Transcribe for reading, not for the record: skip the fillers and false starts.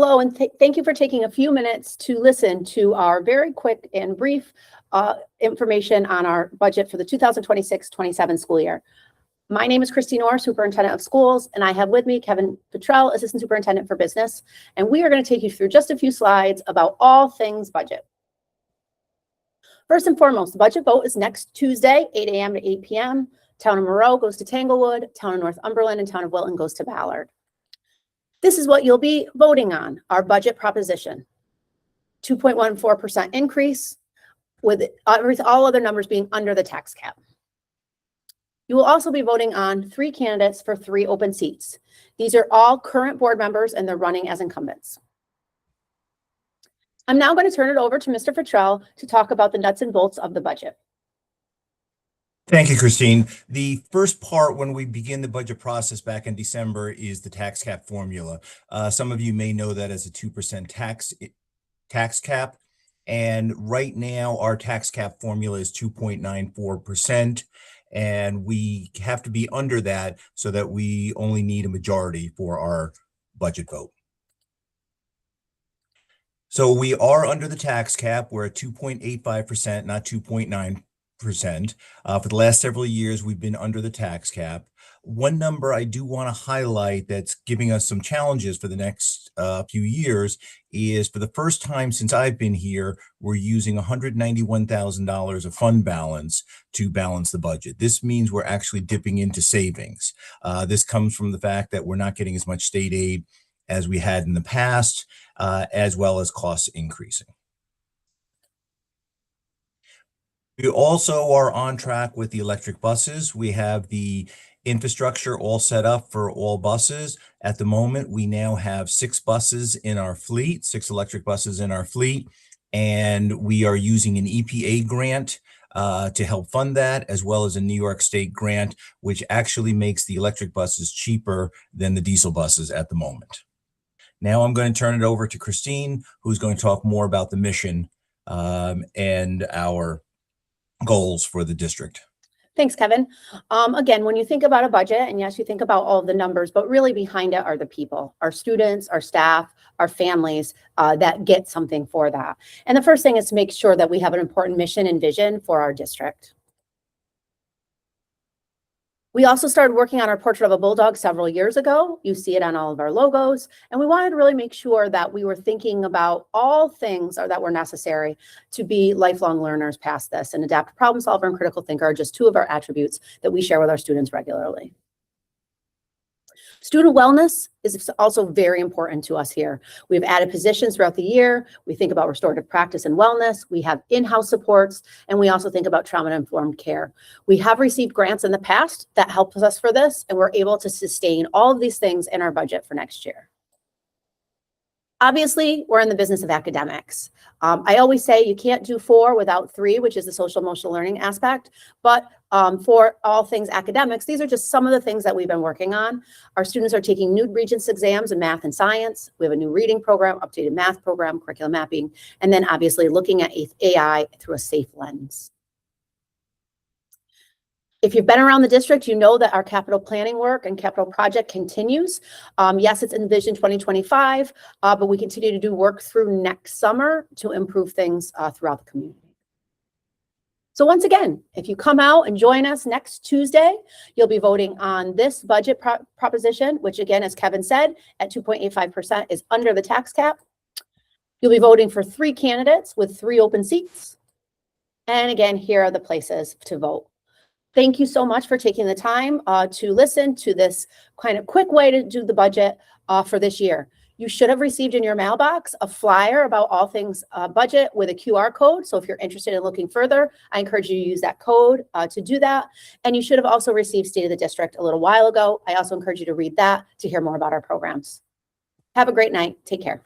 Hello, and thank you for taking a few minutes to listen to our very quick and brief information on our budget for the 2026-27 school year. My name is Christine Orr, Superintendent of Schools, and I have with me Kevin Petrell, Assistant Superintendent for Business, and we are going to take you through just a few slides about all things budget. First and foremost, the budget vote is next Tuesday, 8 a.m. to 8 p.m. Town of Moreau goes to Tanglewood, Town of Northumberland, and Town of Wilton goes to Ballard. This is what you'll be voting on, our budget proposition. 2.14% increase, with all other numbers being under the tax cap. You will also be voting on 3 candidates for 3 open seats. These are all current board members and they're running as incumbents. I'm now going to turn it over to Mr. Petrell to talk about the nuts and bolts of the budget. Thank you, Christine. The first part when we begin the budget process back in December is the tax cap formula. Some of you may know that as a 2% tax cap. And right now our tax cap formula is 2.94%. And we have to be under that so that we only need a majority for our budget vote. So we are under the tax cap. We're at 2.85%, not 2.9%. For the last several years, we've been under the tax cap. One number I do want to highlight that's giving us some challenges for the next few years is, for the first time since I've been here, we're using $191,000 of fund balance to balance the budget. This means we're actually dipping into savings. This comes from the fact that we're not getting as much state aid as we had in the past, as well as costs increasing. We also are on track with the electric buses. We have the infrastructure all set up for all buses. At the moment, we now have 6 buses in our fleet, 6 electric buses in our fleet, and we are using an EPA grant to help fund that, as well as a New York State grant, which actually makes the electric buses cheaper than the diesel buses at the moment. Now I'm going to turn it over to Christine, who's going to talk more about the mission and our goals for the district. Thanks, Kevin. Again, when you think about a budget, and yes, you think about all of the numbers, but really behind it are the people, our students, our staff, our families that get something for that. And the first thing is to make sure that we have an important mission and vision for our district. We also started working on our portrait of a bulldog several years ago. You see it on all of our logos. And we wanted to really make sure that we were thinking about all things that were necessary to be lifelong learners past this. And adaptive problem solver and critical thinker are just 2 of our attributes that we share with our students regularly. Student wellness is also very important to us here. We've added positions throughout the year. We think about restorative practice and wellness. We have in-house supports, and we also think about trauma-informed care. We have received grants in the past that help us for this, and we're able to sustain all of these things in our budget for next year. Obviously, we're in the business of academics. I always say you can't do 4 without 3, which is the social emotional learning aspect. But for all things academics, these are just some of the things that we've been working on. Our students are taking new Regents exams in math and science. We have a new reading program, updated math program, curriculum mapping, and then obviously looking at AI through a safe lens. If you've been around the district, you know that our capital planning work and capital project continues. Yes, it's in Vision 2025, but we continue to do work through next summer to improve things throughout the community. So once again, if you come out and join us next Tuesday, you'll be voting on this budget proposition, which again, as Kevin said, at 2.85% is under the tax cap. You'll be voting for 3 candidates with 3 open seats. And again, here are the places to vote. Thank you so much for taking the time to listen to this kind of quick way to do the budget for this year. You should have received in your mailbox a flyer about all things budget with a QR code. So if you're interested in looking further, I encourage you to use that code to do that. And you should have also received State of the District a little while ago. I also encourage you to read that to hear more about our programs. Have a great night. Take care.